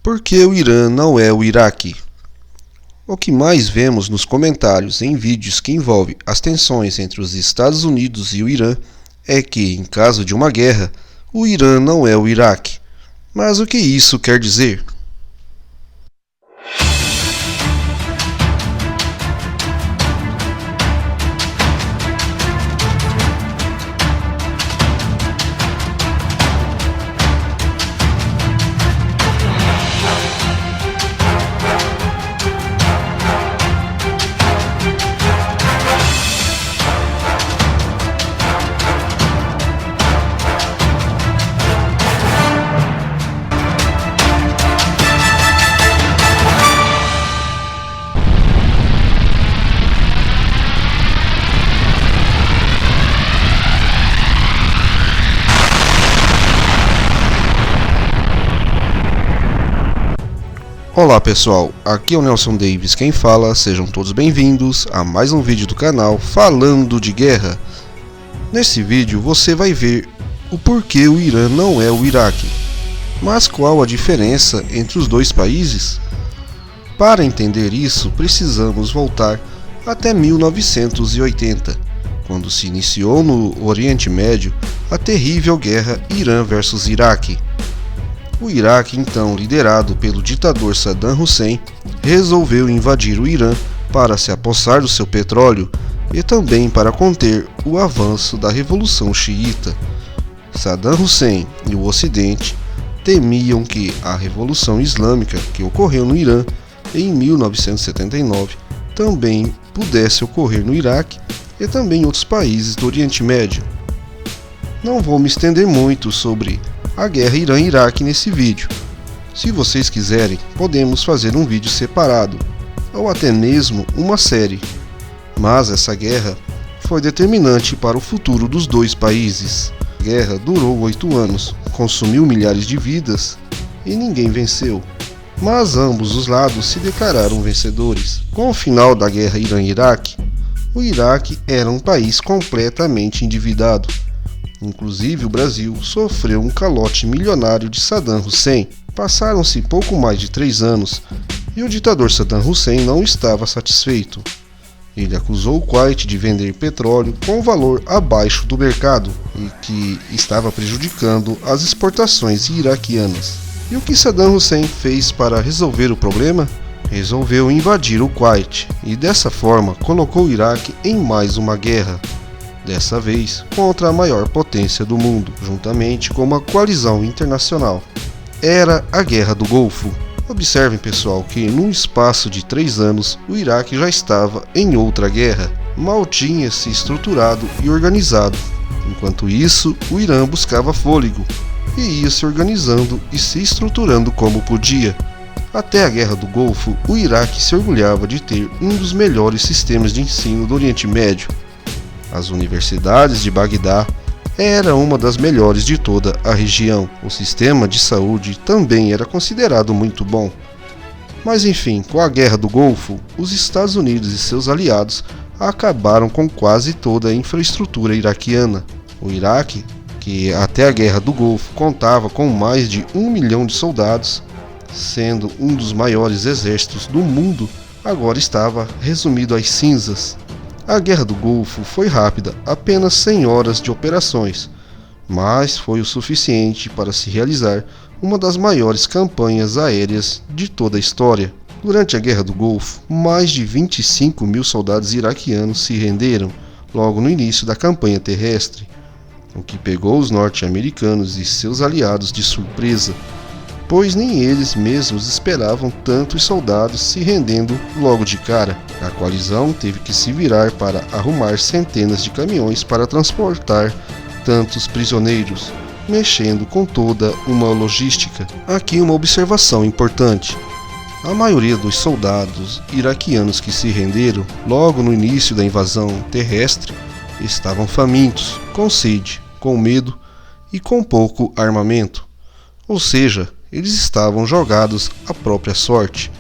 Por que o Irã não é o Iraque? O que mais vemos nos comentários em vídeos que envolvem as tensões entre os Estados Unidos e o Irã é que, em caso de uma guerra, o Irã não é o Iraque. Mas o que isso quer dizer? Olá pessoal, aqui é o Nelson Davis quem fala, sejam todos bem-vindos a mais um vídeo do canal falando de guerra. Nesse vídeo você vai ver o porquê o Irã não é o Iraque, mas qual a diferença entre os dois países? Para entender isso, precisamos voltar até 1980, quando se iniciou no Oriente Médio a terrível guerra Irã versus Iraque. O Iraque, então liderado pelo ditador Saddam Hussein, resolveu invadir o Irã para se apossar do seu petróleo e também para conter o avanço da Revolução Xiita. Saddam Hussein e o Ocidente temiam que a Revolução Islâmica que ocorreu no Irã em 1979 também pudesse ocorrer no Iraque e também em outros países do Oriente Médio. Não vou me estender muito sobre a guerra Irã-Iraque nesse vídeo. Se vocês quiserem, podemos fazer um vídeo separado, ou até mesmo uma série. Mas essa guerra foi determinante para o futuro dos dois países. A guerra durou 8 anos, consumiu milhares de vidas e ninguém venceu. Mas ambos os lados se declararam vencedores. Com o final da guerra Irã-Iraque, o Iraque era um país completamente endividado. Inclusive o Brasil sofreu um calote milionário de Saddam Hussein. Passaram-se pouco mais de 3 anos e o ditador Saddam Hussein não estava satisfeito. Ele acusou o Kuwait de vender petróleo com valor abaixo do mercado e que estava prejudicando as exportações iraquianas. E o que Saddam Hussein fez para resolver o problema? Resolveu invadir o Kuwait e dessa forma colocou o Iraque em mais uma guerra. Dessa vez contra a maior potência do mundo, juntamente com uma coalizão internacional. Era a Guerra do Golfo. Observem pessoal que num espaço de 3 anos o Iraque já estava em outra guerra, mal tinha se estruturado e organizado. Enquanto isso, o Irã buscava fôlego e ia se organizando e se estruturando como podia. Até a Guerra do Golfo, o Iraque se orgulhava de ter um dos melhores sistemas de ensino do Oriente Médio. As universidades de Bagdá eram uma das melhores de toda a região. O sistema de saúde também era considerado muito bom. Mas enfim, com a Guerra do Golfo, os Estados Unidos e seus aliados acabaram com quase toda a infraestrutura iraquiana. O Iraque, que até a Guerra do Golfo contava com mais de 1 milhão de soldados, sendo um dos maiores exércitos do mundo, agora estava resumido às cinzas. A Guerra do Golfo foi rápida, apenas 100 horas de operações, mas foi o suficiente para se realizar uma das maiores campanhas aéreas de toda a história. Durante a Guerra do Golfo, mais de 25 mil soldados iraquianos se renderam logo no início da campanha terrestre, o que pegou os norte-americanos e seus aliados de surpresa, pois nem eles mesmos esperavam tantos soldados se rendendo logo de cara. A coalizão teve que se virar para arrumar centenas de caminhões para transportar tantos prisioneiros, mexendo com toda uma logística. Aqui uma observação importante. A maioria dos soldados iraquianos que se renderam logo no início da invasão terrestre estavam famintos, com sede, com medo e com pouco armamento. Ou seja, eles estavam jogados à própria sorte.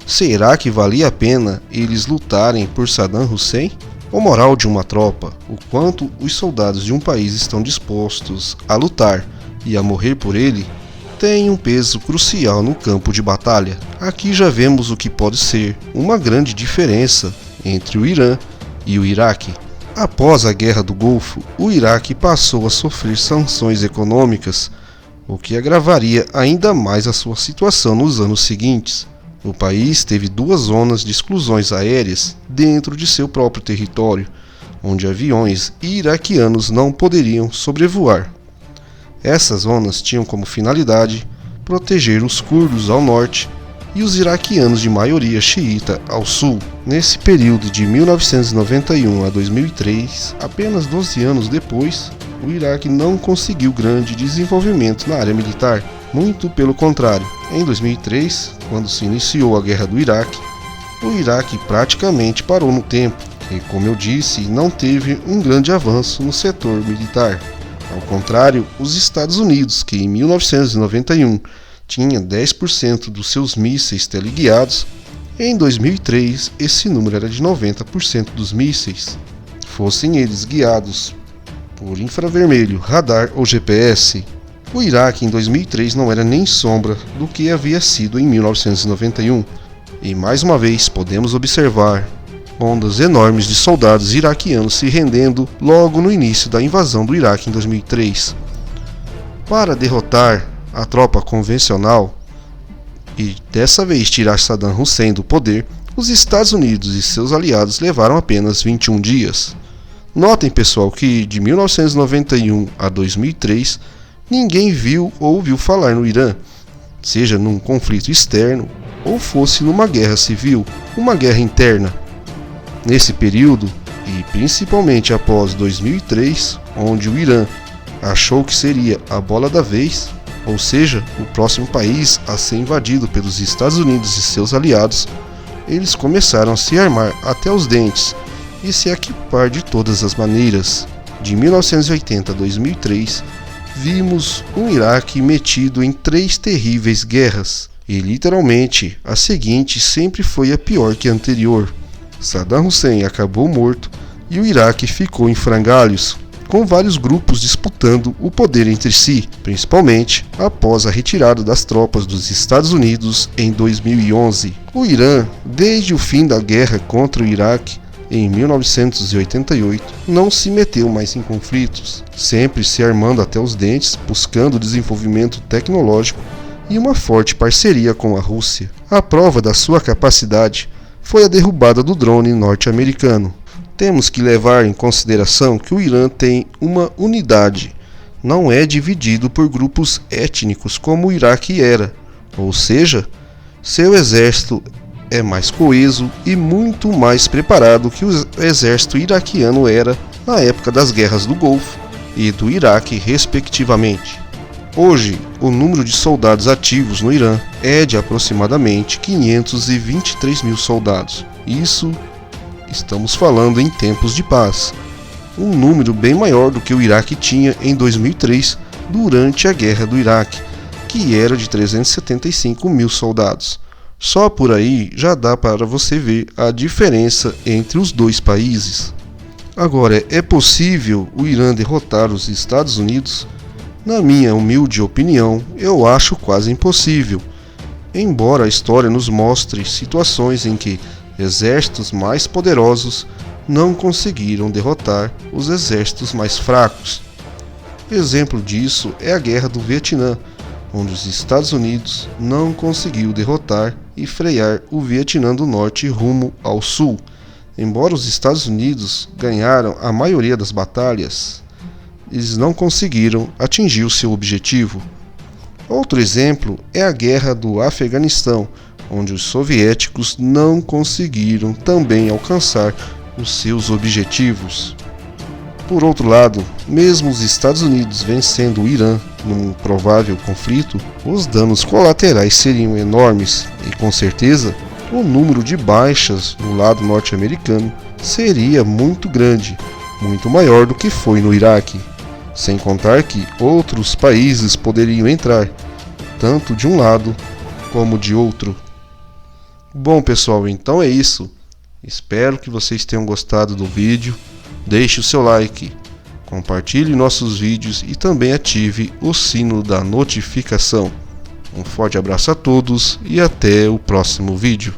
Será que valia a pena eles lutarem por Saddam Hussein? O moral de uma tropa, o quanto os soldados de um país estão dispostos a lutar e a morrer por ele, têm um peso crucial no campo de batalha. Aqui já vemos o que pode ser uma grande diferença entre o Irã e o Iraque. Após a Guerra do Golfo, o Iraque passou a sofrer sanções econômicas, o que agravaria ainda mais a sua situação nos anos seguintes. O país teve 2 zonas de exclusões aéreas dentro de seu próprio território, onde aviões iraquianos não poderiam sobrevoar. Essas zonas tinham como finalidade proteger os curdos ao norte e os iraquianos de maioria xiita ao sul. Nesse período de 1991 a 2003, apenas 12 anos depois, o Iraque não conseguiu grande desenvolvimento na área militar. Muito pelo contrário, em 2003, quando se iniciou a Guerra do Iraque, o Iraque praticamente parou no tempo e, como eu disse, não teve um grande avanço no setor militar. Ao contrário, os Estados Unidos, que em 1991 tinha 10% dos seus mísseis teleguiados, em 2003 esse número era de 90% dos mísseis, fossem eles guiados por infravermelho, radar ou GPS. O Iraque em 2003 não era nem sombra do que havia sido em 1991, e mais uma vez podemos observar ondas enormes de soldados iraquianos se rendendo logo no início da invasão do Iraque em 2003. Para derrotar a tropa convencional e dessa vez tirar Saddam Hussein do poder, os Estados Unidos e seus aliados levaram apenas 21 dias. Notem, pessoal, que de 1991 a 2003 ninguém viu ou ouviu falar no Irã, seja num conflito externo ou fosse numa guerra civil, uma guerra interna. Nesse período, e principalmente após 2003, onde o Irã achou que seria a bola da vez, ou seja, o próximo país a ser invadido pelos Estados Unidos e seus aliados, eles começaram a se armar até os dentes e se equipar de todas as maneiras. De 1980 a 2003, vimos um Iraque metido em 3 terríveis guerras, e literalmente a seguinte sempre foi a pior que a anterior. Saddam Hussein acabou morto e o Iraque ficou em frangalhos, com vários grupos disputando o poder entre si, principalmente após a retirada das tropas dos Estados Unidos em 2011. O Irã, desde o fim da guerra contra o Iraque, em 1988, não se meteu mais em conflitos, sempre se armando até os dentes, buscando desenvolvimento tecnológico e uma forte parceria com a Rússia. A prova da sua capacidade foi a derrubada do drone norte-americano. Temos que levar em consideração que o Irã tem uma unidade, não é dividido por grupos étnicos como o Iraque era, ou seja, seu exército é mais coeso e muito mais preparado que o exército iraquiano era na época das guerras do Golfo e do Iraque, respectivamente. Hoje, o número de soldados ativos no Irã é de aproximadamente 523 mil soldados. Isso estamos falando em tempos de paz, um número bem maior do que o Iraque tinha em 2003 durante a Guerra do Iraque, que era de 375 mil soldados. Só por aí já dá para você ver a diferença entre os dois países. Agora, é possível o Irã derrotar os Estados Unidos? Na minha humilde opinião, eu acho quase impossível, embora a história nos mostre situações em que exércitos mais poderosos não conseguiram derrotar os exércitos mais fracos. Exemplo disso é a Guerra do Vietnã, onde os Estados Unidos não conseguiu derrotar e frear o Vietnã do Norte rumo ao Sul. Embora os Estados Unidos ganharam a maioria das batalhas, eles não conseguiram atingir o seu objetivo. Outro exemplo é a Guerra do Afeganistão, onde os soviéticos não conseguiram também alcançar os seus objetivos. Por outro lado, mesmo os Estados Unidos vencendo o Irã num provável conflito, os danos colaterais seriam enormes e, com certeza, o número de baixas no lado norte-americano seria muito grande, muito maior do que foi no Iraque. Sem contar que outros países poderiam entrar, tanto de um lado como de outro. Bom, pessoal, então é isso. Espero que vocês tenham gostado do vídeo. Deixe o seu like, compartilhe nossos vídeos e também ative o sino da notificação. Um forte abraço a todos e até o próximo vídeo.